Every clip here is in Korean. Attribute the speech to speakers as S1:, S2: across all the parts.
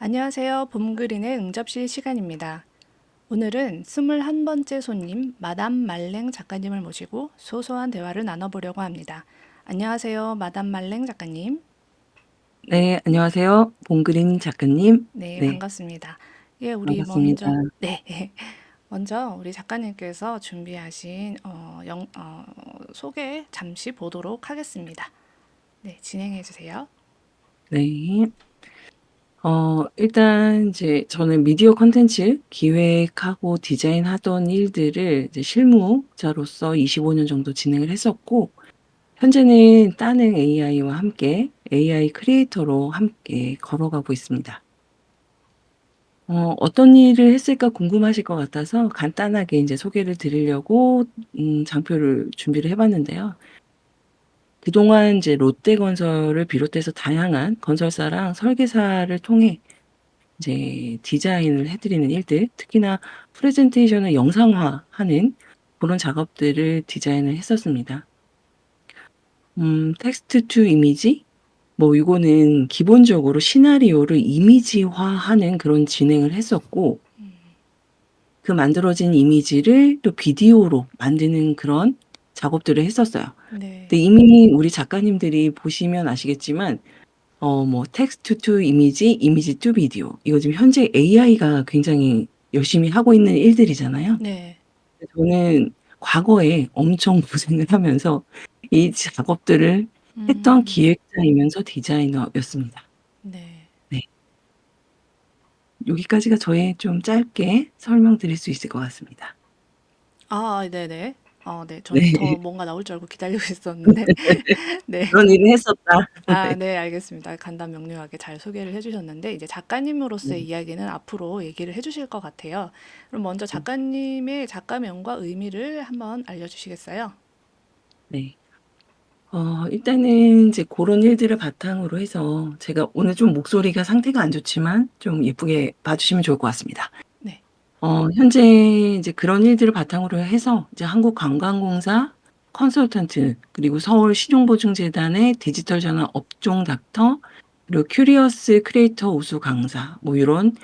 S1: 안녕하세요. 봄그린의 응접실 시간입니다. 오늘은 21번째 손님 마담 말랭 작가님을 모시고 소소한 대화를 나눠보려고 합니다. 안녕하세요. 마담 말랭 작가님.
S2: 네, 안녕하세요. 봉그린 작가님.
S1: 네,
S2: 네,
S1: 반갑습니다. 예, 우리
S2: 반갑습니다.
S1: 네. 먼저 우리 작가님께서 준비하신 소개 잠시 보도록 하겠습니다. 네, 진행해 주세요.
S2: 네. 일단 이제 저는 미디어 콘텐츠 기획하고 디자인하던 일들을 이제 실무자로서 25년 정도 진행을 했었고, 현재는 따릉 AI와 함께 AI 크리에이터로 함께 걸어가고 있습니다. 어떤 일을 했을까 궁금하실 것 같아서 간단하게 이제 소개를 드리려고 장표를 준비를 해봤는데요. 그동안 이제 롯데건설을 비롯해서 다양한 건설사랑 설계사를 통해 이제 디자인을 해드리는 일들, 특히나 프레젠테이션을 영상화하는 그런 작업들을 디자인을 했었습니다. 텍스트 투 이미지? 뭐 이거는 기본적으로 시나리오를 이미지화하는 그런 진행을 했었고, 그 만들어진 이미지를 또 비디오로 만드는 그런 작업들을 했었어요.
S1: 네,
S2: 근데 이미 우리 작가님들이 보시면 아시겠지만 뭐 텍스트 투 이미지, 이미지 투 비디오. 이거 지금 현재 AI가 굉장히 열심히 하고 있는 일들이잖아요.
S1: 네,
S2: 저는 과거에 엄청 고생을 하면서 이 작업들을 했던 기획자이면서 디자이너였습니다.
S1: 네.
S2: 네. 여기까지가 저의 좀 짧게 설명드릴 수 있을 것 같습니다.
S1: 아, 네네. 네. 전
S2: 네.
S1: 더 뭔가 나올 줄 알고 기다리고 있었는데. 네.
S2: 그런 일을 했었다.
S1: 아,
S2: 네.
S1: 네, 알겠습니다. 간단 명료하게 잘 소개를 해주셨는데, 이제
S2: 네.
S1: 작가님으로서의 이야기는 앞으로 얘기를 해주실 것 같아요. 그럼 먼저 작가님의 작가명과 의미를 한번 알려주시겠어요?
S2: 네. 일단은 이제 그런 일들을 바탕으로 해서 제가 오늘 좀 목소리가 상태가 안 좋지만 좀 예쁘게 봐주시면 좋을 것 같습니다.
S1: 네.
S2: 현재 이제 그런 일들을 바탕으로 해서 이제 한국관광공사 컨설턴트, 그리고 서울실용보증재단의 디지털 전환 업종 닥터, 그리고 큐리어스 크리에이터 우수 강사, 뭐 이런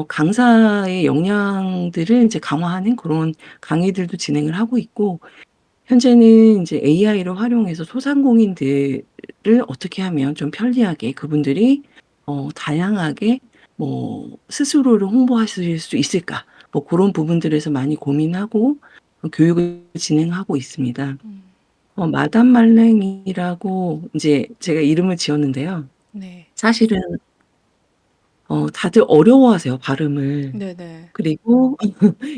S2: 강사의 역량들을 이제 강화하는 그런 강의들도 진행을 하고 있고, 현재는 이제 AI를 활용해서 소상공인들을 어떻게 하면 좀 편리하게 그분들이 다양하게 뭐 스스로를 홍보하실 수 있을까? 뭐 그런 부분들에서 많이 고민하고 교육을 진행하고 있습니다. 마담 말랭이라고 이제 제가 이름을 지었는데요.
S1: 네.
S2: 사실은 다들 어려워하세요, 발음을.
S1: 네네.
S2: 그리고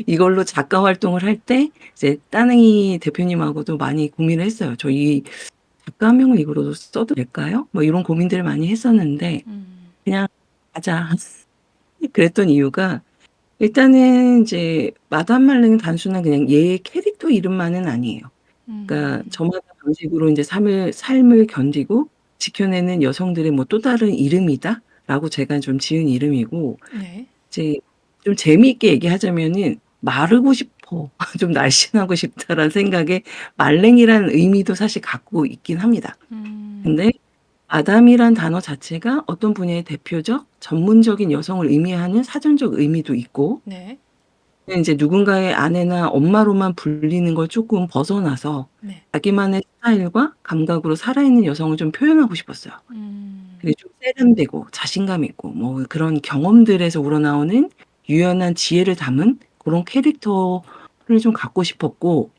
S2: 이걸로 작가 활동을 할 때 이제 따릉이 대표님하고도 많이 고민을 했어요. "저 이 작가명을 이거로 써도 될까요?" 뭐 이런 고민들을 많이 했었는데 그냥 "가자." 그랬던 이유가, 일단은 이제 마담 말랭은 단순한 그냥 얘의 캐릭터 이름만은 아니에요. 그러니까 저마다 방식으로 인제 삶을 견디고 지켜내는 여성들의 뭐 또 다른 이름이다라고 제가 좀 지은 이름이고,
S1: 네.
S2: 이제 좀 재미있게 얘기하자면은 '마르고 싶어. 좀 날씬하고 싶다.'라는 생각에 말랭이라는 의미도 사실 갖고 있긴 합니다. 근데 마담이란 단어 자체가 어떤 분야의 대표적 전문적인 여성을 의미하는 사전적 의미도 있고,
S1: 네.
S2: 근데 인제 누군가의 아내나 엄마로만 불리는 걸 쪼끔 벗어나서
S1: 네.
S2: 자기만의 스타일과 감각으로 살아있는 여성을 좀 표현하고 싶었어요. 그리고 좀 세련되고 자신감 있고 뭐 그런 경험들에서 우러나오는 유연한 지혜를 담은 고런 캐릭터를 좀 갖고 싶었고,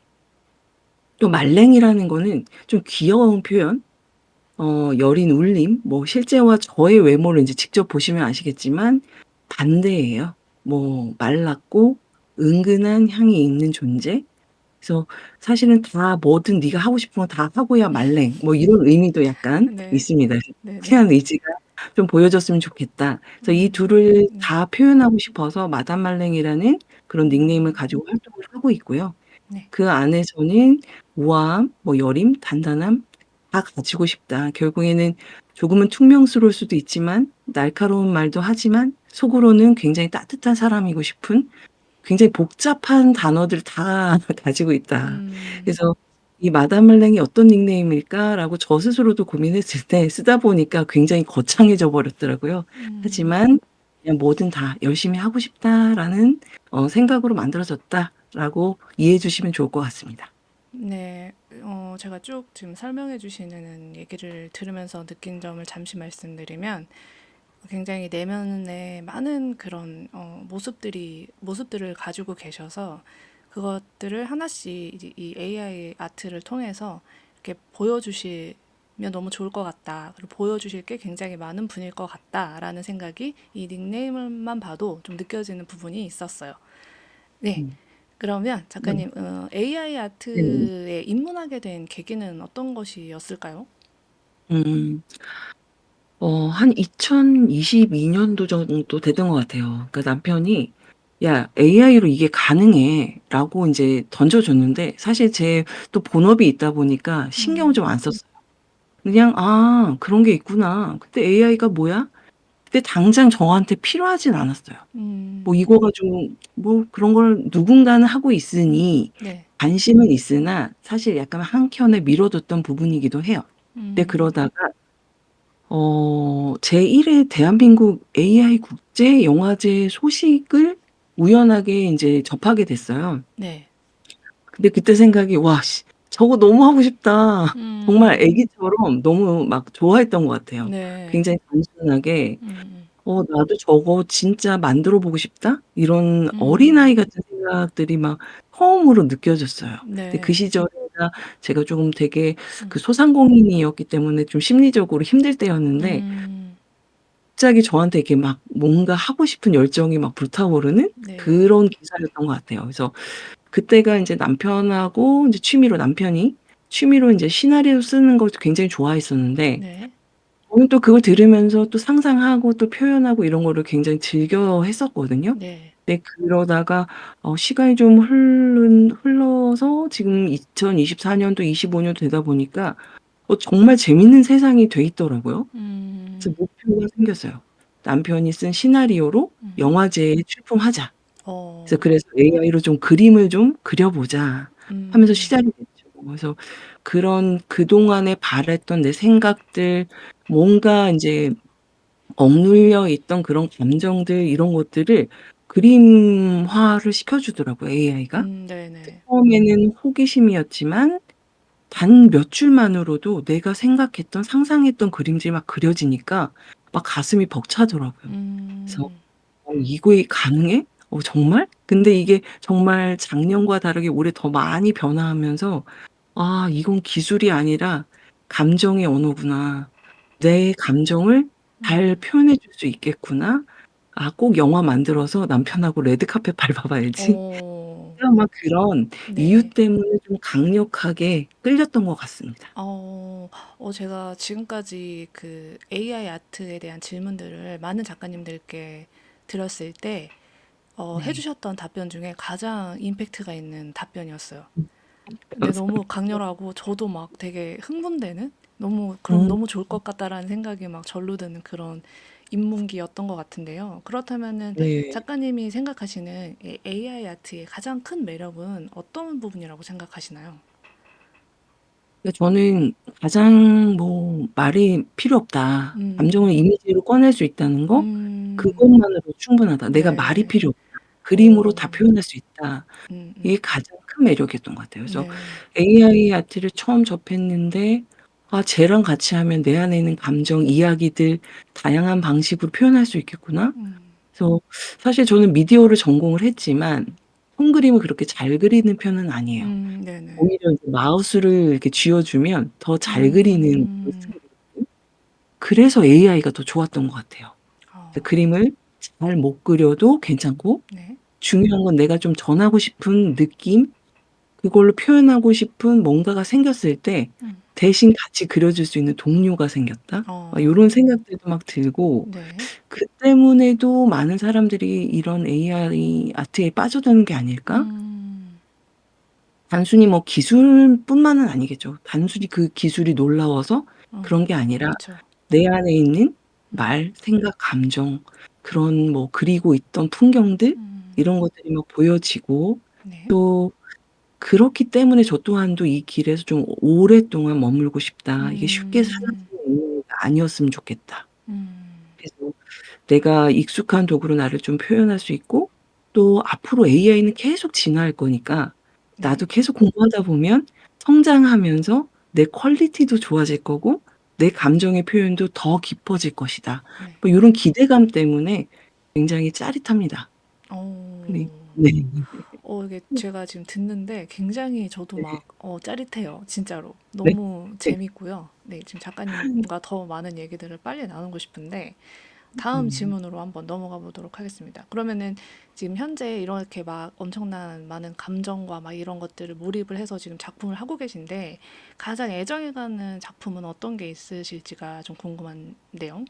S2: 또 말랭이라는 거는 좀 귀여운 표현, 여린 울림, 뭐 실제와 저의 외모를 인제 직접 보시면 아시겠지만 반대예요. 뭐 말랐고 은근한 향이 있는 존재. 그래서 사실은 다 뭐든 네가 하고 싶은 거 다 하고야 말랭, 뭐 이런 의미도 약간
S1: 네.
S2: 있습니다. 그래서
S1: 네네.
S2: 통쾌한 의지가 좀 보여졌으면 좋겠다. 그래서 이 둘을
S1: 네.
S2: 다 표현하고 싶어서 마담 말랭이라는 그런 닉네임을 가지고 활동을 하고 있고요.
S1: 네.
S2: 그 안에서는 우아함, 뭐 여림, 단단함 다 가지고 싶다. 결국에는 조금은 퉁명스러울 수도 있지만 날카로운 말도 하지만 속으로는 굉장히 따뜻한 사람이고 싶은, 굉장히 복잡한 단어들을 다 가지고 있다. 그래서 '이 마담 말랭이 어떤 닉네임일까?'라고 저 스스로도 고민했을 때 쓰다 보니까 굉장히 거창해져 버렸더라고요. 하지만 그냥 '뭐든 다 열심히 하고 싶다.'라는 생각으로 만들어졌다라고 이해해 주시면 좋을 것 같습니다.
S1: 네. 제가 쭉 지금 설명해 주시는 얘기를 들으면서 느낀 점을 잠시 말씀드리면 굉장히 내면에 많은 그런 모습들을 가지고 계셔서 그것들을 하나씩 이제 이 AI 아트를 통해서 이렇게 보여주시면 너무 좋을 것 같다. 그리고 보여주실 게 굉장히 많은 분일 것 같다라는 생각이 이 닉네임만 봐도 좀 느껴지는 부분이 있었어요. 네.
S2: 음.
S1: 그러면
S2: 네.
S1: 작가님, AI
S2: 네네.
S1: 아트에 입문하게 된 계기는 어떤 것이었을까요?
S2: 음. 한 2022 년도 정도 됐던 것 같아요. 그러니까 남편이 "야, AI로 이게 가능해."라고 인제 던져 줬는데, 사실 제 또 본업이 있다 보니까 신경을 좀
S1: 음,
S2: 안 썼어요. 그냥 '아, 그런 게 있구나.' 그때 'AI가 뭐야?' 그때 당장 저한테 필요하진 않았어요. 뭐
S1: 음,
S2: 이거 가지고 뭐 그런 걸 누군가는 하고 있으니
S1: 네.
S2: 관심은 있으나 사실 약간 한켠에 미뤄뒀던 부분이기도 해요. 근데
S1: 음,
S2: 그러다가 제1 회 대한민국 AI 국제 영화제 소식을 우연하게 인제 접하게 됐어요.
S1: 네.
S2: 근데 그때 생각이 '와 씨, 저거 너무 하고 싶다.' 정말
S1: 음,
S2: 애기처럼 너무 막 좋아했던 것 같아요.
S1: 네.
S2: 굉장히 단순하게
S1: 음,
S2: '나도 저거 진짜 만들어 보고 싶다.' 이런
S1: 음,
S2: 어린아이 같은 생각들이 막 처음으로 느껴졌어요. 그때 그
S1: 네.
S2: 시절에가 제가 쪼금 되게
S1: 음,
S2: 그 소상공인이었기 때문에 좀 심리적으로 힘들 때였는데,
S1: 음,
S2: 갑자기 저한테 이렇게 막 뭔가 하고 싶은 열정이 막 불타오르는
S1: 네.
S2: 그런 기사였던 것 같아요. 그래서 그때가 인제 남편하고 인제 남편이 취미로 인제 시나리오 쓰는 걸 굉장히 좋아했었는데,
S1: 네.
S2: 저는 또 그걸 들으면서 또 상상하고 또 표현하고 이런 거를 굉장히 즐겨 했었거든요.
S1: 네.
S2: 근데 그러다가 시간이 좀 흘러서 지금 2024 년도 25 년도 되다 보니까 정말 재밌는 세상이 돼 있더라고요. 그래서
S1: 음,
S2: 목표가 생겼어요. '남편이 쓴 시나리오로 영화제에 출품하자.'
S1: 어,
S2: 그래서 'AI로 좀 그림을 좀 그려 보자.' 하면서
S1: 음,
S2: 시작이 됐죠. 그래서 그런 그동안에 바랬던 내 생각들, 뭔가 인제 억눌려 있던 그런 감정들, 이런 것들을 그림화를 시켜 주더라고요, AI가.
S1: 네네.
S2: 처음에는 호기심이었지만 단 몇 줄만으로도 내가 생각했던 상상했던 그림들이 막 그려지니까 막 가슴이 벅차더라고요. 그래서
S1: 음,
S2: '이게 가능해? 정말?' 근데 이게 정말 작년과 다르게 올해 더 많이 변화하면서 '아, 이건 기술이 아니라 감정의 언어구나. 내 감정을 잘 표현해 줄 수 있겠구나. 아, 꼭 영화 만들어서 남편하고 레드카펫 밟아 봐야지.'
S1: 어,
S2: 막 그런 이유
S1: 네.
S2: 때문에 좀 강력하게 끌렸던 것 같습니다.
S1: 어, 제가 지금까지 그 AI 아트에 대한 질문들을 많은 작가님들께 드렸을 때,
S2: 네.
S1: 해주셨던 답변 중에 가장 임팩트가 있는 답변이었어요.
S2: 음.
S1: 네, 너무
S2: 감사합니다.
S1: 강렬하고 저도 막 되게 흥분되는 그럼
S2: 음.
S1: 너무 좋을 것 같다라는 생각이 막 절로 드는 그런 인문기였던 것 같은데요. 그렇다면은
S2: 네.
S1: 작가님이 생각하시는 이 AI 아트의 가장 큰 매력은 어떤 부분이라고 생각하시나요?
S2: 근데 저는 가장 뭐 말이 필요 없다. 감정을
S1: 음,
S2: 이미지로 꺼낼 수 있다는 거,
S1: 음,
S2: 그것만으로 충분하다. 내가 말이
S1: 네,
S2: 필요 없다. 그림으로 다
S1: 어,
S2: 표현할 수 있다.
S1: 음,
S2: 이게
S1: 음,
S2: 가장 큰 매력이었던 것 같아요. 그래서
S1: 네,
S2: AI 아트를 처음 접했는데 '아, 쟤랑 같이 하면 내 안에 있는 감정, 이야기들 다양한 방식으로 표현할 수 있겠구나.' 그래서 사실 저는 미디어를 전공을 했지만 손그림을 그렇게 잘 그리는 편은 아니에요.
S1: 네네,
S2: 오히려 이제 마우스를 이렇게 쥐어 주면 더 잘 그리는 그런
S1: 음,
S2: 스타일이거든요. 그래서 AI가 더 좋았던 것 같아요. 그
S1: 어,
S2: 그림을 잘 못 그려도 괜찮고,
S1: 네,
S2: 중요한 건 내가 좀 전하고 싶은 느낌, 그걸로 표현하고 싶은 뭔가가 생겼을 때 대신 같이 그려 줄 수 있는 동료가 생겼다. 막
S1: 어,
S2: 요런 생각들도 막 들고,
S1: 네,
S2: 그 때문에도 많은 사람들이 이런 'AI 아트에 빠져드는 게 아닐까?'
S1: 음,
S2: 단순히 뭐 기술뿐만은 아니겠죠. 단순히 그 기술이 놀라워서 그런 게 아니라
S1: 그쵸,
S2: 내 안에 있는
S1: 음,
S2: 말, 생각, 감정, 그런 뭐 그리고 있던 풍경들, 이런 것들이 막 보여지고,
S1: 네,
S2: 또 그렇기 때문에 저 또한도 '이 길에서 좀 오랫동안 머물고 싶다. 이게 쉽게
S1: 음,
S2: 사라지는 인연이 아니었으면 좋겠다.'
S1: 음,
S2: 그래서 내가 익숙한 도구로 나를 좀 표현할 수 있고 또 앞으로 AI는 계속 진화할 거니까
S1: 네.
S2: 나도 계속 공부하다 보면 성장하면서 내 퀄리티도 좋아질 거고 내 감정의 표현도 더 깊어질 것이다.
S1: 네.
S2: 뭐 요런 기대감 때문에 굉장히 짜릿합니다. 그리
S1: 어.
S2: 네.
S1: 이게 제가 지금 듣는데 굉장히 저도
S2: 네.
S1: 막 짜릿해요. 진짜로.
S2: 네.
S1: 너무
S2: 네.
S1: 재밌고요. 네, 지금 작가님과 더 많은 얘기들을 빨리 나누고 싶은데 다음
S2: 음.
S1: 질문으로 한번 넘어가 보도록 하겠습니다. 그러면은 지금 현재 이렇게 막 엄청난 많은 감정과 막 이런 것들을 몰입을 해서 지금 작품을 하고 계신데 가장 애정이 가는 작품은 어떤 게 있으실지가 좀 궁금한데요.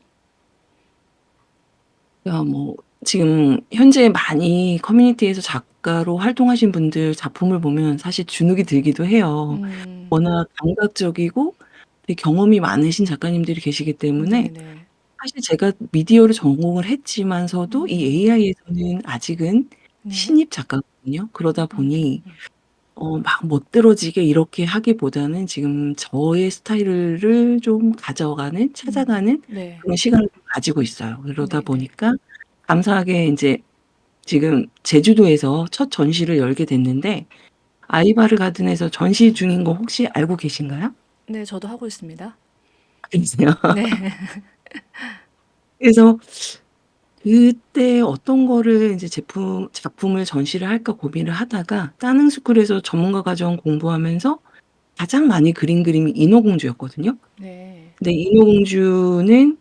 S2: 뭐 지금 현재 많이 커뮤니티에서 작가로 활동하신 분들 작품을 보면 사실 주눅이 들기도 해요.
S1: 음,
S2: 워낙 감각적이고 되게 경험이 많으신 작가님들이 계시기 때문에
S1: 네네.
S2: 사실 제가 미디어를 전공을 했지만서도 이
S1: 음,
S2: AI에서는 아직은
S1: 네.
S2: 신입 작가거든요. 그러다
S1: 음, 음,
S2: 보니 막 멋들어지게 이렇게 하기보다는 지금 저의 스타일을 좀 가져가는 찾아가는
S1: 네.
S2: 그런 시간을 좀 가지고 있어요. 그러다
S1: 네네.
S2: 보니까 감사하게 인제 지금 제주도에서 첫 전시를 열게 됐는데 아이바르 가든에서 전시 중인 거 혹시 알고 계신가요?
S1: 네, 저도 하고 있습니다.
S2: 그러세요?
S1: 네.
S2: 그래서 그때 어떤 거를 인제 작품을 전시를 할까 고민을 하다가 따능스쿨에서 전문가 과정 공부하면서 가장 많이 그린 그림이 인어공주였거든요.
S1: 네.
S2: 근데 인어공주는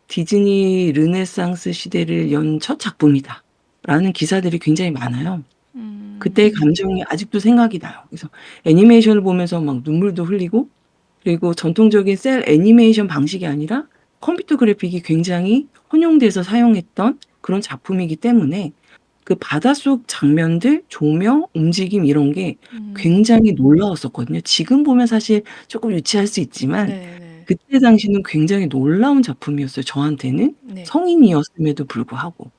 S2: "디즈니 르네상스 시대를 연 첫 작품이다."라는 기사들이 굉장히 많아요. 그때의 감정이 아직도 생각이 나요. 그래서 애니메이션을 보면서 막 눈물도 흘리고 그리고 전통적인 셀 애니메이션 방식이 아니라 컴퓨터 그래픽이 굉장히 혼용돼서 사용했던 그런 작품이기 때문에 그 바닷속 장면들, 조명, 움직임 이런 게 굉장히 놀라웠었거든요. 지금 보면 사실 쪼끔 유치할 수 있지만
S1: 네네.
S2: 그때 당시는 굉장히 놀라운 작품이었어요, 저한테는.
S1: 네.
S2: 성인이었음에도 불구하고.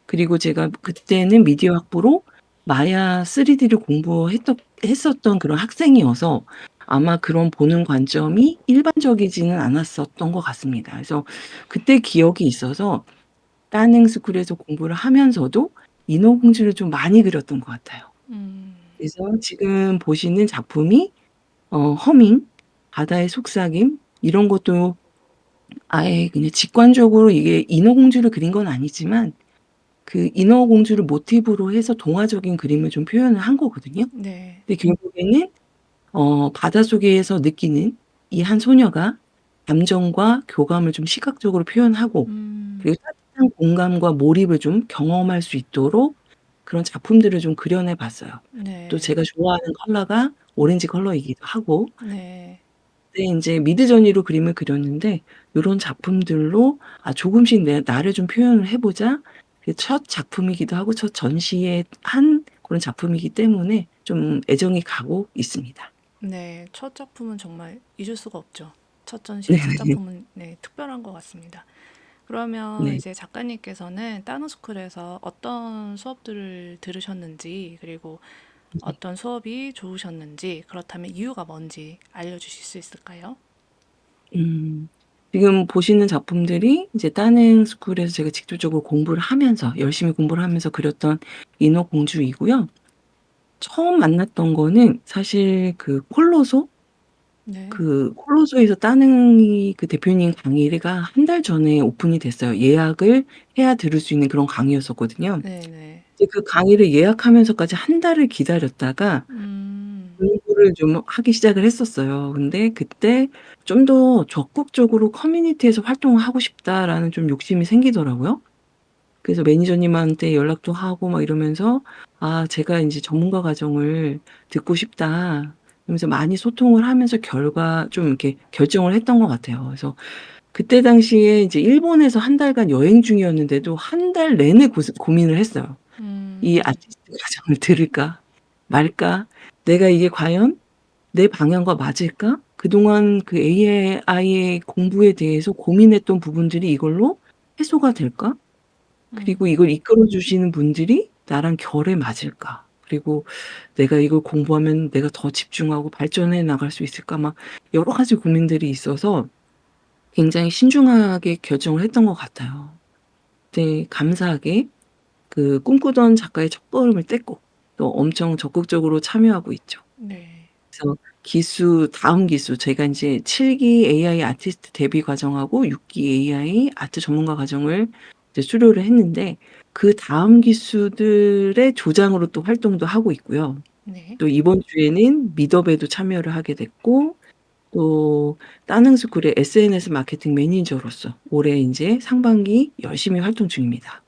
S2: 그리고 제가 그때는 미디어 학부로 마야 3D를 했었던 그런 학생이어서 아마 그런 보는 관점이 일반적이지는 않았었던 것 같습니다. 그래서 그때 기억이 있어서 따능 스쿨에서 공부를 하면서도 인어공주를 좀 많이 그렸던 것 같아요.
S1: 음.
S2: 그래서 지금 보시는 작품이 허밍, 바다의 속삭임 이런 것도 아예 그냥 직관적으로 이게 인어공주를 그린 건 아니지만 그 인어공주를 모티브로 해서 동화적인 그림을 좀 표현을 한 거거든요.
S1: 네.
S2: 근데 결국에는 바닷속에서 느끼는 이 한 소녀가 감정과 교감을 좀 시각적으로 표현하고
S1: 음.
S2: 그리고 따뜻한 공감과 몰입을 좀 경험할 수 있도록 그런 작품들을 좀 그려내 봤어요. 또
S1: 네.
S2: 제가 좋아하는 컬러가 오렌지 컬러이기도 하고
S1: 네.
S2: 그때 인제 미드저니로 그림을 그렸는데 요런 작품들로 조금씩 나를 좀 표현을 해 보자. 그 첫 작품이기도 하고 첫 전시에 한 그런 작품이기 때문에 좀 애정이 가고 있습니다.
S1: 네. 첫 작품은 정말 잊을 수가 없죠. 첫 전시의 첫
S2: 네네.
S1: 작품은 네, 특별한 것 같습니다. 그러면
S2: 네.
S1: 이제 작가님께서는 따노스쿨에서 어떤 수업들을 들으셨는지, 그리고
S2: 네.
S1: 어떤 수업이 좋으셨는지, 그렇다면 이유가 뭔지 알려주실 수 있을까요?
S2: 음. 지금 보시는 작품들이 이제 따릉 스쿨에서 제가 직접적으로 공부를 하면서 열심히 공부를 하면서 그렸던 인어공주이고요. 처음 만났던 거는 사실 그 콜로소?
S1: 네.
S2: 그 콜로소에서 따릉이 그 대표님 강의가 한 달 전에 오픈이 됐어요. 예약을 해야 들을 수 있는 그런 강의였었거든요.
S1: 네네.
S2: 이제 그 강의를 예약하면서까지 한 달을 기다렸다가
S1: 음.
S2: 공부를 좀 하기 시작을 했었어요. 근데 그때 좀 더 적극적으로 '커뮤니티에서 활동을 하고 싶다.'라는 좀 욕심이 생기더라고요. 그래서 매니저님한테 연락도 하고 막 이러면서 제가 인제 '전문가 과정을 듣고 싶다.' 그러면서 많이 소통을 하면서 좀 이렇게 결정을 했던 것 같아요. 그래서 그때 당시에 이제 일본에서 한 달간 여행 중이었는데도 한 달 내내 고민을 했어요. '이
S1: 음.
S2: 아티스트 과정을 들을까 말까? 내가 이게 과연 내 방향과 맞을까?' 그동안 그 AI의 공부에 대해서 고민했던 부분들이 이걸로 해소가 될까? 그리고 이걸 이끌어 주시는 분들이 나랑 결에 맞을까? 그리고 '내가 이걸 공부하면 내가 더 집중하고 발전해 나갈 수 있을까?' 막 여러 가지 고민들이 있어서 굉장히 신중하게 결정을 했던 것 같아요. 그때 감사하게 그 꿈꾸던 작가의 첫걸음을 뗐고 또 엄청 적극적으로 참여하고 있죠.
S1: 네.
S2: 그래서 다음 기수 제가 인제 7 기 AI 아티스트 데뷔 과정하고 6 기 AI 아트 전문가 과정을 이제 수료를 했는데 그다음 기수들의 조장으로 또 활동도 하고 있고요.
S1: 네.
S2: 또 이번 주에는 미더에도 참여를 하게 됐고 또 따능스쿨의 SNS 마케팅 매니저로서 올해 인제 상반기 열심히 활동 중입니다.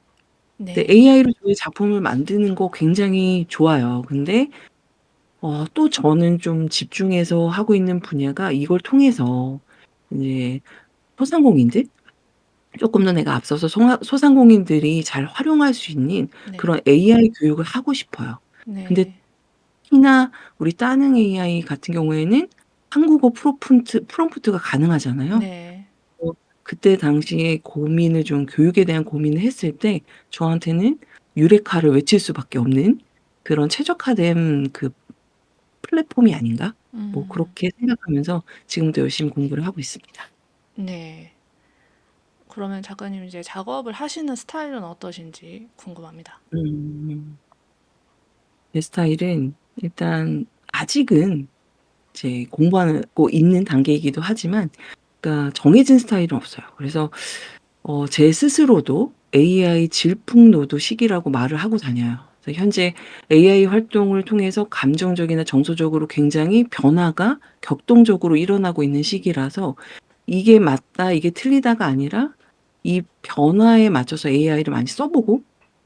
S2: 근데
S1: 네.
S2: AI로 저의 작품을 만드는 거 굉장히 좋아요. 근데 또 저는 좀 집중해서 하고 있는 분야가 이걸 통해서 이제 소상공인들 쪼끔 더 내가 앞서서 소상공인들이 잘 활용할 수 있는
S1: 네.
S2: 그런 AI 교육을 하고 싶어요. 근데
S1: 네.
S2: 특히나 우리 따능 AI 같은 경우에는 한국어 프롬프트가 가능하잖아요.
S1: 네.
S2: 어 그때 당시에 고민을 좀 교육에 대한 고민을 했을 때 저한테는 유레카를 외칠 수밖에 없는 그런 최적화된 그 플랫폼이 아닌가? 뭐
S1: 음.
S2: 그렇게 생각하면서 지금도 열심히 공부를 하고 있습니다.
S1: 네. 그러면 작가님 이제 작업을 하시는 스타일은 어떠신지 궁금합니다.
S2: 음. 제 스타일은 일단 아직은 이제 공부하고 있는 단계이기도 하지만 그러니까 정해진 스타일은 없어요. 그래서 제 스스로도 AI 질풍노도 시기라고 말을 하고 다녀요. 그래서 현재 AI 활동을 통해서 감정적이나 정서적으로 굉장히 변화가 격동적으로 일어나고 있는 시기라서 이게 맞다, 이게 틀리다가 아니라 이 변화에 맞춰서 AI를 많이 써 보고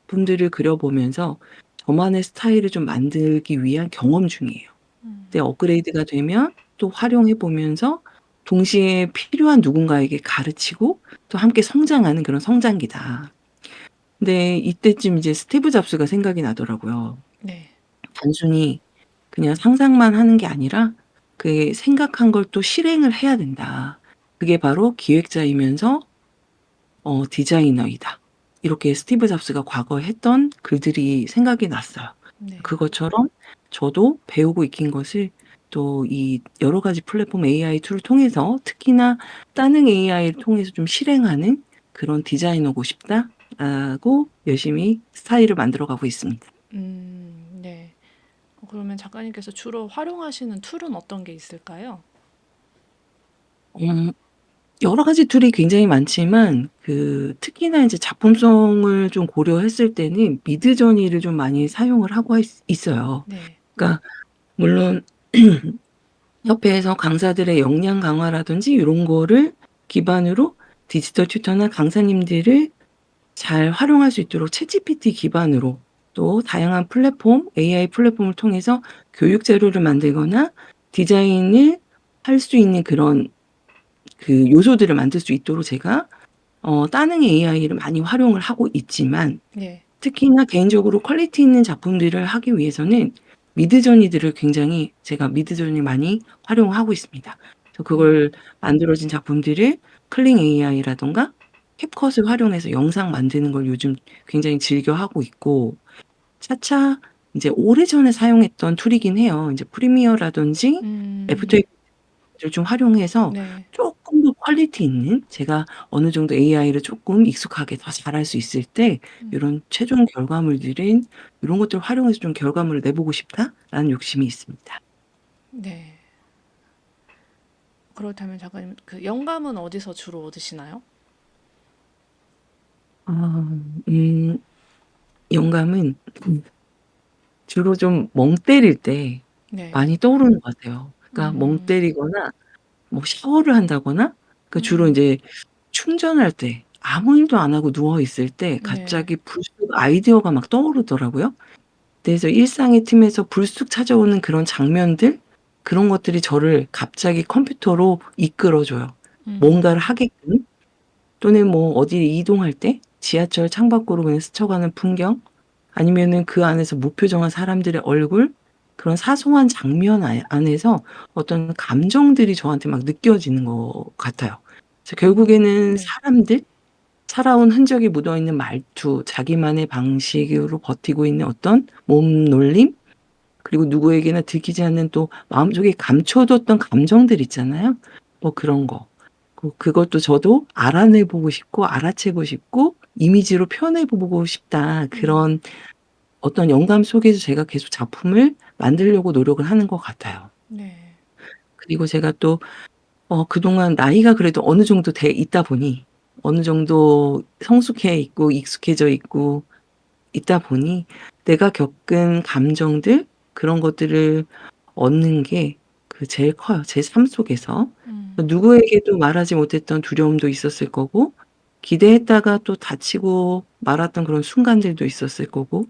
S2: 분들을 그려 보면서 저만의 스타일을 좀 만들기 위한 경험 중이에요. 근데 업그레이드가 되면 또 활용해 보면서 동시에 필요한 누군가에게 가르치고 또 함께 성장하는 그런 성장기다. 근데 이때쯤 이제 스티브 잡스가 생각이 나더라고요.
S1: 네.
S2: 단순히 그냥 상상만 하는 게 아니라 그 생각한 걸 또 실행을 해야 된다. 그게 바로 기획자이면서 디자이너이다. 이렇게 스티브 잡스가 과거에 했던 글들이 생각이 났어요.
S1: 네.
S2: 그것처럼 저도 배우고 익힌 것을 또 이 여러 가지 플랫폼 AI 툴을 통해서 특히나 따능 AI를 통해서 좀 실행하는 그런 디자이너고 싶다라고 열심히 스타일을 만들어 가고 있습니다.
S1: 네. 그러면 작가님께서 주로 활용하시는 툴은 어떤 게 있을까요?
S2: 음 여러 가지 툴이 굉장히 많지만 특히나 이제 작품성을 좀 고려했을 때는 미드저니를 좀 많이 사용을 하고 있어요.
S1: 네.
S2: 그러니까 물론 협회에서 강사들의 역량 강화라든지 요런 거를 기반으로 디지털 튜터나 강사님들을 잘 활용할 수 있도록 챗GPT 기반으로 또 다양한 플랫폼, AI 플랫폼을 통해서 교육 자료를 만들거나 디자인을 할 수 있는 그런 요소들을 만들 수 있도록 제가 따능 AI를 많이 활용을 하고 있지만
S1: 네.
S2: 특히나 개인적으로 퀄리티 있는 작품들을 하기 위해서는 미드저니들을 굉장히 제가 미드저니 많이 활용하고 있습니다. 그래서 그걸 만들어진 작품들을 클링 AI라든가 캡컷을 활용해서 영상 만드는 걸 요즘 굉장히 즐겨 하고 있고 차차 인제 오래전에 사용했던 툴이긴 해요. 인제 프리미어라든지 애프터
S1: 음.
S2: 이ഫեկ트를 좀 활용해서
S1: 네.
S2: 쪼끔 더 퀄리티 있는 제가 어느 정도 AI를 쪼끔 익숙하게 더 잘할 수 있을 때 요런 최종 결과물들은 '요런 것들을 활용해서 좀 결과물을 내보고 싶다.'라는 욕심이 있습니다.
S1: 네. 그렇다면 작가님 그 영감은 어디서 주로 얻으시나요?
S2: 아 영감은 주로 좀 멍 때릴 때
S1: 네.
S2: 많이 떠오르는 것 같아요. 그러니까 멍
S1: 음.
S2: 때리거나 뭐 샤워를 한다거나 주로
S1: 음.
S2: 인제 충전할 때 아무 일도 안 하고 누워 있을 때
S1: 네.
S2: 갑자기 불쑥 아이디어가 막 떠오르더라고요. 그래서 일상의 틈에서 불쑥 찾아오는 그런 장면들 그런 것들이 저를 갑자기 컴퓨터로 이끌어 줘요. 뭔가를
S1: 음.
S2: 하게끔 또는 뭐 어디를 이동할 때 지하철 창밖으로 그냥 스쳐가는 풍경 아니면은 그 안에서 무표정한 사람들의 얼굴 그런 사소한 장면 안에서 어떤 감정들이 저한테 막 느껴지는 것 같아요. 그래서 결국에는
S1: 네.
S2: 사람들, 살아온 흔적이 묻어있는 말투, 자기만의 방식으로 버티고 있는 어떤 몸놀림 그리고 누구에게나 들키지 않는 또 마음속에 감춰뒀던 감정들 있잖아요. 뭐 그런 거. 그것도 저도 알아내 보고 싶고 알아채고 싶고 이미지로 표현해 보고 싶다.
S1: 음.
S2: 그런 어떤 영감 속에서 제가 계속 작품을 만들려고 노력을 하는 것 같아요.
S1: 네.
S2: 그리고 제가 또 그동안 나이가 그래도 어느 정도 돼 있다 보니 어느 정도 성숙해 있고 익숙해져 있고 있다 보니 내가 겪은 감정들 그런 것들을 얻는 게 제일 커요, 제 삶 속에서.
S1: 음.
S2: 누구에게도 말하지 못했던 두려움도 있었을 거고 기대했다가 또 다치고 말았던 그런 순간들도 있었을 거고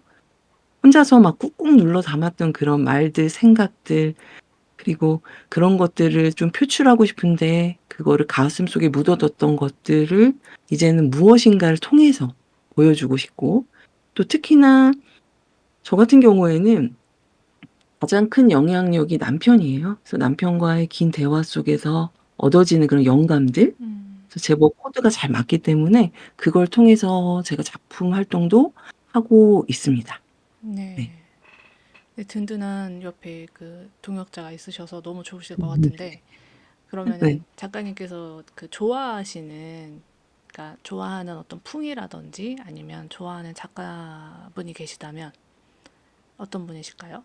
S2: 혼자서 막 꾹꾹 눌러 담았던 그런 말들, 생각들 그리고 그런 것들을 좀 표출하고 싶은데 그거를 가슴속에 묻어뒀던 것들을 이제는 무엇인가를 통해서 보여주고 싶고 또 특히나 저 같은 경우에는 가장 큰 영향력이 남편이에요. 그래서 남편과의 긴 대화 속에서 얻어지는 그런 영감들
S1: 음.
S2: 그래서 제법 코드가 잘 맞기 때문에 그걸 통해서 제가 작품 활동도 하고 있습니다. 네.
S1: 네. 네, 든든한 옆에 그 동역자가 있으셔서 너무 좋으실 것 같은데, 그러면은
S2: 네.
S1: 작가님께서 그 좋아하시는, 그러니까 좋아하는 어떤 풍이라든지 아니면 좋아하는 작가분이 계시다면 어떤 분이실까요?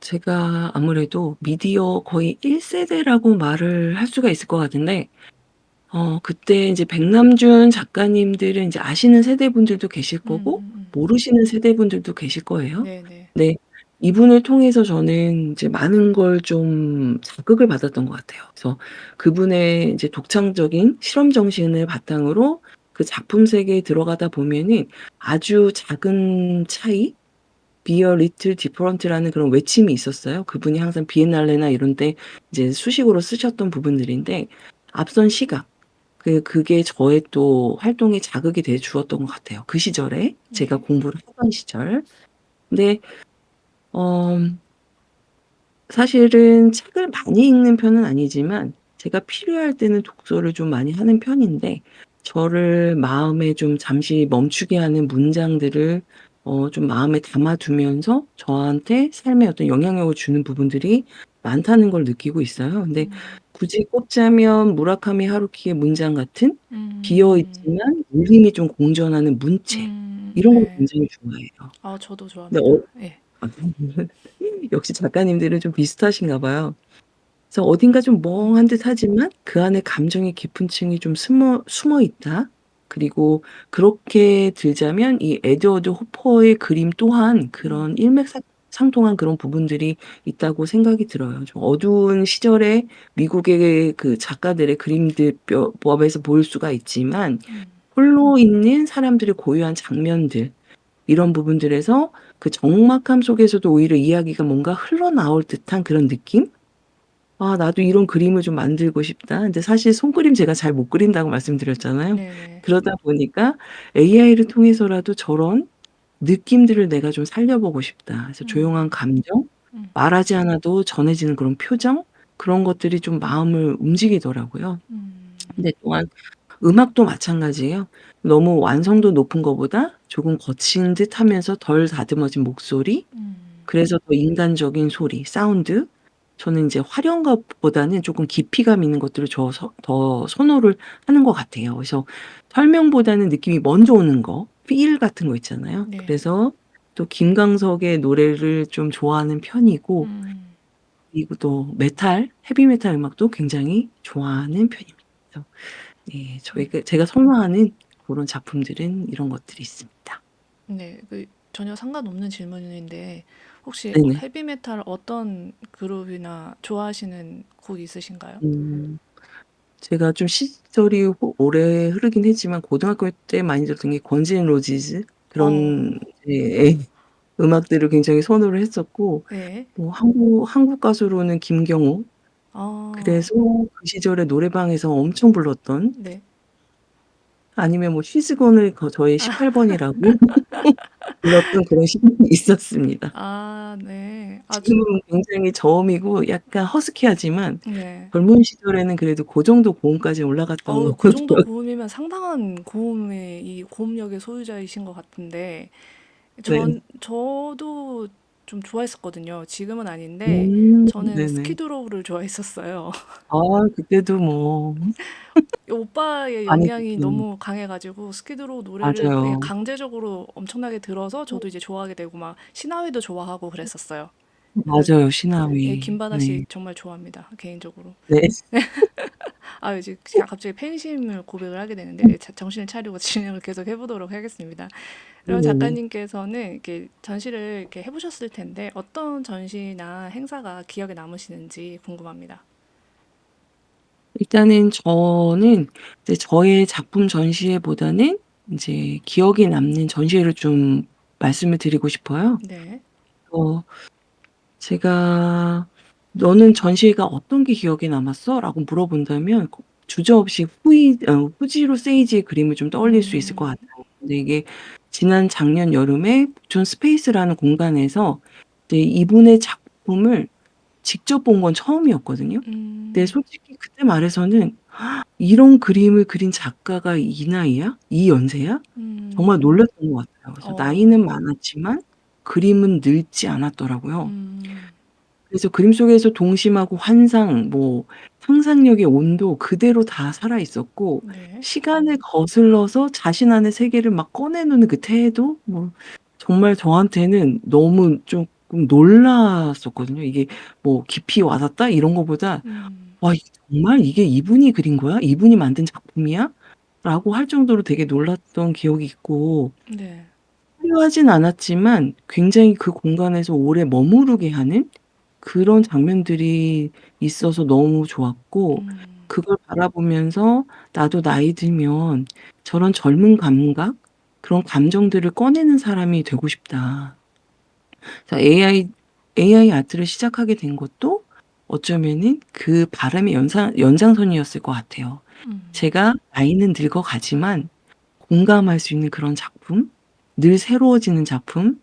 S2: 제가 아무래도 미디어 거의 1 세대라고 말을 할 수가 있을 것 같은데 그때 인제 백남준 작가님들은 인제 아시는 세대분들도 계실 거고 모르시는 세대분들도 계실 거예요.
S1: 네네.
S2: 네. 이분을 통해서 저는 이제 많은 걸 좀 자극을 받았던 것 같아요. 그래서 그분의 이제 독창적인 실험 정신을 바탕으로 그 작품 세계에 들어가다 보면은 아주 작은 차이 Be a little different라는 그런 외침이 있었어요. 그분이 항상 비엔날레나 이런 데 이제 수식어로 쓰셨던 부분들인데 앞선 시각 그게 저의 또 활동에 자극이 돼 주었던 것 같아요, 그 시절에 제가
S1: 네.
S2: 공부를 하던 시절. 근데 어 사실은 책을 많이 읽는 편은 아니지만 제가 필요할 때는 독서를 좀 많이 하는 편인데 저를 마음에 좀 잠시 멈추게 하는 문장들을 좀 마음에 담아 두면서 저한테 삶에 어떤 영향력을 주는 부분들이 많다는 걸 느끼고 있어요. 근데
S1: 음.
S2: 굳이 꼽자면 무라카미 하루키의 문장 같은 비어
S1: 음.
S2: 있지만 울림이 좀 공존하는 문체 이런 걸
S1: 네.
S2: 굉장히 좋아해요.
S1: 아, 저도
S2: 근데
S1: 좋아합니다. 예.
S2: 아 역시 작가님들은 좀 비슷하신가 봐요. 그래서 어딘가 좀
S1: 음.
S2: 멍한 듯하지만 그 안에 감정의 깊은 층이 좀 숨어 있다. 그리고 그렇게 들자면 이 에드워드 호퍼의 그림 또한
S1: 음.
S2: 그런 일맥상통한 그런 부분들이 있다고 생각이 들어요. 좀 어두운 시절의 미국의 그 작가들의 그림들 법에서 볼 수가 있지만
S1: 음.
S2: 홀로 있는 사람들의 고유한 장면들 이런 부분들에서 그 적막함 속에서도 오히려 이야기가 뭔가 흘러나올 듯한 그런 느낌? '아 나도 이런 그림을 좀 만들고 싶다.' 근데 사실 손그림 제가 잘 못 그린다고 말씀드렸잖아요.
S1: 네네.
S2: 그러다 보니까 'AI를 통해서라도 저런 느낌들을 내가 좀 살려보고 싶다.' 그래서 조용한
S1: 음.
S2: 감정,
S1: 음.
S2: 말하지 않아도 전해지는 그런 표정 그런 것들이 좀 마음을 움직이더라고요.
S1: 음.
S2: 근데 또한 음악도 마찬가지예요. 너무 완성도 높은 거보다 조금 거친 듯하면서 덜 다듬어진 목소리
S1: 음.
S2: 그래서 더 인간적인 소리, 사운드 저는 인제 화려한 것보다는 쪼끔 깊이감 있는 것들을 더 선호를 하는 것 같아요. 그래서 설명보다는 느낌이 먼저 오는 거 필 같은 거 있잖아요.
S1: 네.
S2: 그래서 또 김광석의 노래를 좀 좋아하는 편이고
S1: 음.
S2: 그리고 또 메탈, 헤비메탈 음악도 굉장히 좋아하는 편입니다. 그래서 네 제가 선호하는 고런 작품들은 이런 것들이 있습니다.
S1: 네. 그 전혀 상관없는 질문인데, 혹시
S2: 네네.
S1: 헤비메탈 어떤 그룹이나 좋아하시는 곡 있으신가요?
S2: 음. 제가 좀 시절이 오래 흐르긴 했지만 고등학교 때 많이 들었던 게 건즈 앤 로지즈
S1: 어.
S2: 그런 예 음악들을 굉장히 선호를 했었고
S1: 네.
S2: 뭐 한국 가수로는 김경호
S1: 아.
S2: 그래서 그 시절에 노래방에서 엄청 불렀던
S1: 네.
S2: 아니면 뭐 She's Gone을 저의 18 번이라고 불렀던 그런 시절이 있었습니다.
S1: 아, 네. 아,
S2: 지금은 굉장히 저음이고 약간 허스키하지만
S1: 네.
S2: 젊은 시절에는 그래도 고 정도 고음까지 올라갔던
S1: 어우,
S2: 것
S1: 그 정도
S2: 같아요.
S1: 고음이면 상당한 고음의 이 고음력의 소유자이신 것 같은데,
S2: 네.
S1: 저도 좀 좋아했었거든요. 지금은 아닌데 저는
S2: 네네.
S1: 스키드로우를 좋아했었어요.
S2: 아, 그때도 뭐
S1: 오빠의
S2: 많이
S1: 영향이
S2: 듣긴
S1: 너무 강해가지고 스키드로우 노래를 그냥
S2: 맞아요.
S1: 강제적으로 엄청나게 들어서 저도 이제 좋아하게 되고 막 신화위도 좋아하고 그랬었어요. 그래서
S2: 맞아요.
S1: 예,
S2: 시나위.
S1: 김바다 씨
S2: 네.
S1: 정말 좋아합니다. 개인적으로.
S2: 네.
S1: 아, 이제 갑자기 팬심을 고백을 하게 되는데 정신을 차리고 진행을 계속 해보도록 하겠습니다. 그럼
S2: 네네네.
S1: 작가님께서는 이렇게 전시를 이렇게 해보셨을 텐데 어떤 전시나 행사가 기억에 남으시는지 궁금합니다.
S2: 일단은 저는 이제 저의 작품 전시회보다는 이제 기억에 남는 전시회를 좀 말씀을 드리고 싶어요.
S1: 네.
S2: 어 제가 "너는 전시회가 어떤 게 기억에 남았어?"라고 물어본다면 주저없이 후지로 세이지의 그림을 좀 떠올릴 수 있을 것
S1: 음,
S2: 같아요. 근데 이게 지난 작년 여름에 부천 스페이스라는 공간에서 이제 이분의 작품을 직접 본 건 처음이었거든요. 근데
S1: 음,
S2: 솔직히 그때 말해서는 '이런 그림을 그린 작가가 이 나이야? 이 연세야?' 정말
S1: 음,
S2: 놀랐던 것 같아요. 그래서 나이는
S1: 어,
S2: 많았지만 그림은 늙지 않았더라고요.
S1: 음,
S2: 그래서 그림 속에서 동심하고 환상, 뭐 상상력의 온도 그대로 다 살아 있었고
S1: 네.
S2: 시간을 거슬러서 자신 안의 세계를 막 꺼내놓는 그 태도 뭐 정말 저한테는 너무 쪼끔 놀랐었거든요. 이게 뭐 '깊이 와 닿다.' 이런 거보다
S1: 음,
S2: '와, 정말 이게 이분이 그린 거야? 이분이 만든 작품이야?' 라고 할 정도로 되게 놀랐던 기억이 있고
S1: 네.
S2: 화려하진 않았지만 굉장히 그 공간에서 오래 머무르게 하는 그런 장면들이 있어서 너무 좋았고
S1: 음,
S2: 그걸 바라보면서 '나도 나이 들면 저런 젊은 감각, 그런 감정들을 꺼내는 사람이 되고 싶다.' 자, AI 아트를 시작하게 된 것도 어쩌면은 그 바람의 연장선이었을 것 같아요.
S1: 음,
S2: 제가 나이는 늙어가지만 공감할 수 있는 그런 작품, 늘 새로워지는 작품,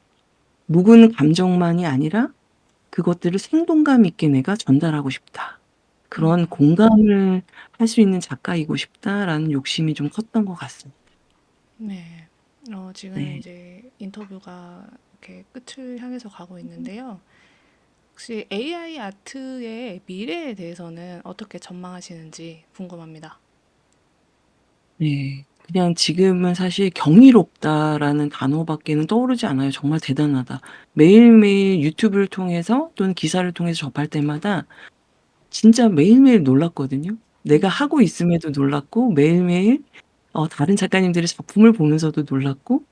S2: 묵은 감정만이 아니라 그것들을 생동감 있게 내가 전달하고 싶다. 그런
S1: 음,
S2: 공감을 할 수 있는 작가이고 싶다라는 욕심이 좀 컸던 것 같습니다.
S1: 네. 지금
S2: 네.
S1: 이제 인터뷰가 이렇게 끝을 향해서 가고 있는데요. 혹시 AI 아트의 미래에 대해서는 어떻게 전망하시는지 궁금합니다.
S2: 네. 그냥 지금은 사실 '경이롭다.'라는 단어밖에는 떠오르지 않아요. 정말 대단하다. 매일매일 유튜브를 통해서 또는 기사를 통해서 접할 때마다 진짜 매일매일 놀랐거든요. 내가
S1: 음,
S2: 하고 있음에도 놀랐고 매일매일 다른 작가님들의 작품을 보면서도 놀랐고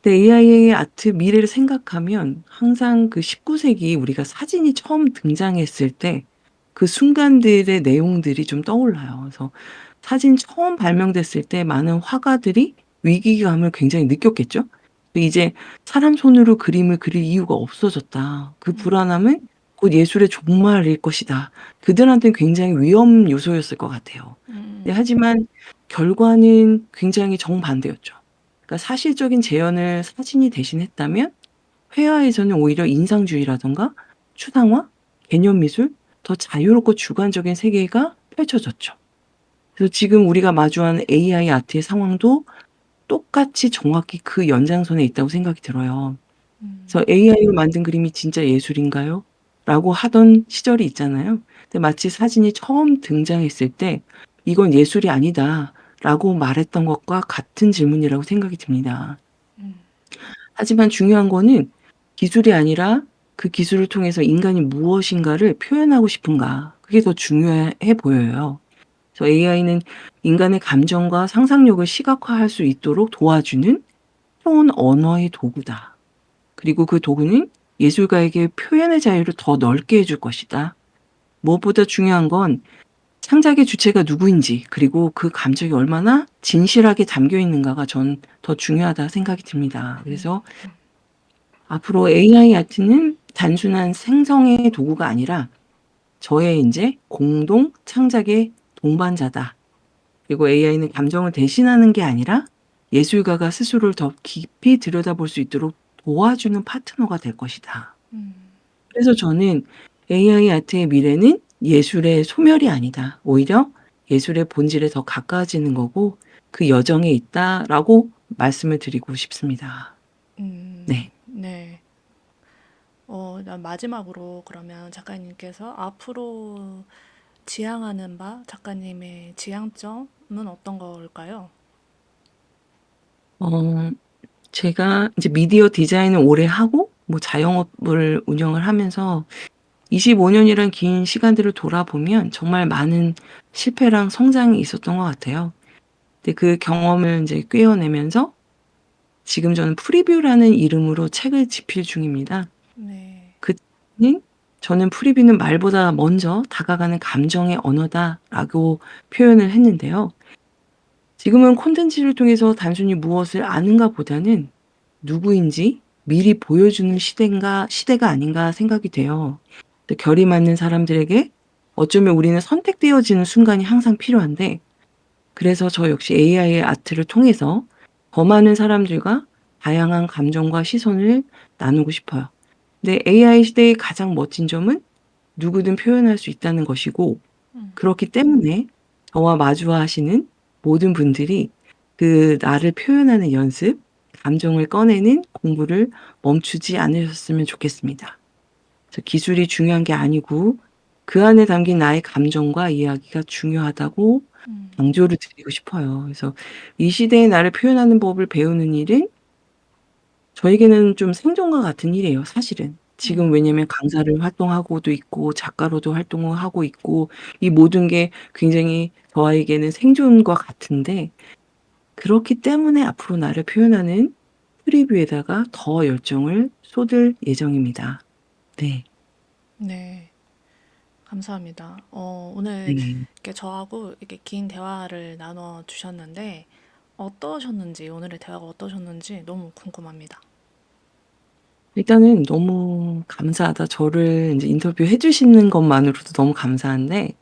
S2: 근데 AI의 아트 미래를 생각하면 항상 그 19 세기 우리가 사진이 처음 등장했을 때 그 순간들의 내용들이 좀 떠올라요. 그래서 사진 처음 발명됐을 때 많은 화가들이 위기감을 굉장히 느꼈겠죠. 이제 '사람 손으로 그림을 그릴 이유가 없어졌다. 그
S1: 음,
S2: 불안함은 곧 예술의 종말일 것이다.' 그들한테는 굉장히 위험 요소였을 것 같아요. 네,
S1: 음,
S2: 하지만 결과는 굉장히 정반대였죠. 그러니까 사실적인 재현을 사진이 대신했다면 회화에서는 오히려 인상주의라든가 추상화, 개념 미술, 더 자유롭고 주관적인 세계가 펼쳐졌죠. 그래서 지금 우리가 마주하는 AI 아트의 상황도 똑같이 정확히 그 연장선에 있다고 생각이 들어요. 그래서
S1: 음,
S2: "AI로 만든 그림이 진짜 예술인가요?" 라고 하던 시절이 있잖아요. 근데 마치 사진이 처음 등장했을 때 "이건 예술이 아니다."라고 말했던 것과 같은 질문이라고 생각이 듭니다.
S1: 음,
S2: 하지만 중요한 거는 기술이 아니라 그 기술을 통해서 인간이 무엇인가를 표현하고 싶은가 그게 더 중요해 보여요. 그래서 AI는 인간의 감정과 상상력을 시각화할 수 있도록 도와주는 새로운 언어의 도구다. 그리고 그 도구는 예술가에게 표현의 자유를 더 넓게 해줄 것이다. 무엇보다 중요한 건 창작의 주체가 누구인지 그리고 그 감정이 얼마나 진실하게 담겨 있는가가 전 더 중요하다 생각이 듭니다.
S1: 음,
S2: 그래서 앞으로 AI 아트는 단순한 생성의 도구가 아니라 저의 인제 공동 창작의 동반자다. 그리고 AI는 감정을 대신하는 게 아니라 예술가가 스스로를 더 깊이 들여다볼 수 있도록 도와주는 파트너가 될 것이다.
S1: 음,
S2: 그래서 저는 'AI 아트의 미래는 예술의 소멸이 아니다. 오히려 예술의 본질에 더 가까워지는 거고 그 여정에 있다.'라고 말씀을 드리고 싶습니다. 네.
S1: 네. 마지막으로 그러면 작가님께서 앞으로 지향하는 바, 작가님의 지향점은 어떤 걸까요?
S2: 어, 제가 이제 미디어 디자인을 오래 하고, 뭐 자영업을 운영을 하면서 25년이란 긴 시간들을 돌아보면 정말 많은 실패랑 성장이 있었던 것 같아요. 근데 그 경험을 이제 꿰어내면서 지금 저는 프리뷰라는 이름으로 책을 집필 중입니다.
S1: 네.
S2: 그 책은 저는 프리뷰는 말보다 먼저 다가가는 감정의 언어다라고 표현을 했는데요. 지금은 콘텐츠를 통해서 단순히 무엇을 아는가 보다는 누구인지 미리 보여주는 시대가 아닌가 생각이 돼요. 또 결이 맞는 사람들에게 어쩌면 우리는 선택되어지는 순간이 항상 필요한데, 그래서 저 역시 AI의 아트를 통해서 더 많은 사람들과 다양한 감정과 시선을 나누고 싶어요. 근데 AI 시대의 가장 멋진 점은 누구든 표현할 수 있다는 것이고,
S1: 음,
S2: 그렇기 때문에 저와 마주하시는 모든 분들이 그 나를 표현하는 연습, 감정을 꺼내는 공부를 멈추지 않으셨으면 좋겠습니다. 그래서 기술이 중요한 게 아니고 그 안에 담긴 나의 감정과 이야기가 중요하다고
S1: 음,
S2: 강조를 드리고 싶어요. 그래서 이 시대의 나를 표현하는 법을 배우는 일은 저에게는 좀 생존과 같은 일이에요, 사실은. 지금
S1: 음,
S2: 왜냐면 강사를 활동하고도 있고 작가로도 활동을 하고 있고 이 모든 게 굉장히 저에게는 생존과 같은데, 그렇기 때문에 앞으로 나를 표현하는 프리뷰에다가 더 열정을 쏟을 예정입니다. 네.
S1: 네. 감사합니다. 오늘
S2: 네.
S1: 이렇게 저하고 이렇게 긴 대화를 나눠 주셨는데, 어떠셨는지, 오늘의 대화가 어떠셨는지 너무 궁금합니다.
S2: 일단은 너무 감사하다. 저를 인제 인터뷰해 주시는 것만으로도 너무 감사한데,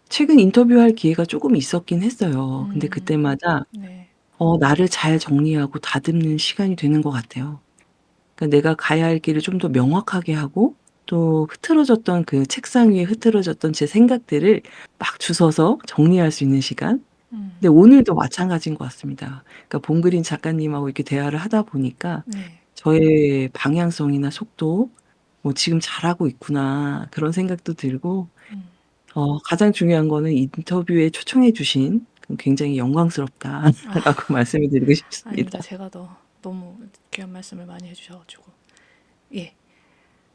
S2: 최근 인터뷰할 기회가 쪼금 있었긴 했어요. 근데
S1: 음,
S2: 그때마다
S1: 네.
S2: 나를 잘 정리하고 다듬는 시간이 되는 것 같아요. 그러니까 내가 가야 할 길을 좀 더 명확하게 하고, 또 흐트러졌던 그 책상 위에 흐트러졌던 제 생각들을 막 주워서 정리할 수 있는 시간?
S1: 음,
S2: 근데 오늘도 마찬가지인 것 같습니다. 그러니까 봉그린 작가님하고 이렇게 대화를 하다 보니까
S1: 네.
S2: 저의 방향성이나 속도, '지금 잘하고 있구나.' 그런 생각도 들고,
S1: 음.
S2: 가장 중요한 거는 인터뷰에 초청해 주신 굉장히 영광스럽다라고
S1: 아,
S2: 말씀을 드리고
S1: 아닙니다.
S2: 싶습니다.
S1: 제가 더 너무 귀한 말씀을 많이 해주셔가지고. 예.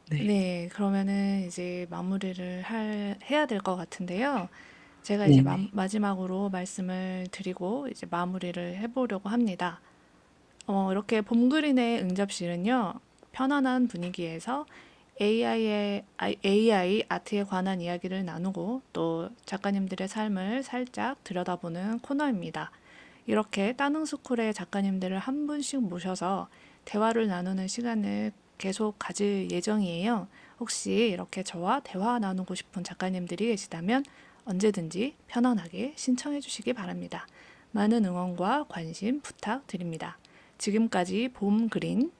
S2: 네.
S1: 네, 그러면은 이제 해야 될 것 같은데요. 제가 이제
S2: 네네.
S1: 마지막으로 말씀을 드리고 이제 마무리를 해보려고 합니다. 이렇게 봄그린의 응접실은요, 편안한 분위기에서 AI 아트에 관한 이야기를 나누고 또 작가님들의 삶을 살짝 들여다보는 코너입니다. 이렇게 따능스쿨의 작가님들을 한 분씩 모셔서 대화를 나누는 시간을 계속 가질 예정이에요. 혹시 이렇게 저와 대화 나누고 싶은 작가님들이 계시다면 언제든지 편안하게 신청해 주시기 바랍니다. 많은 응원과 관심 부탁드립니다. 지금까지 봄 그린이었습니다.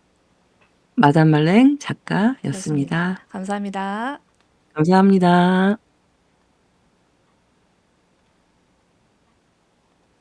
S2: 마담 말랭 작가였습니다.
S1: 감사합니다.
S2: 감사합니다.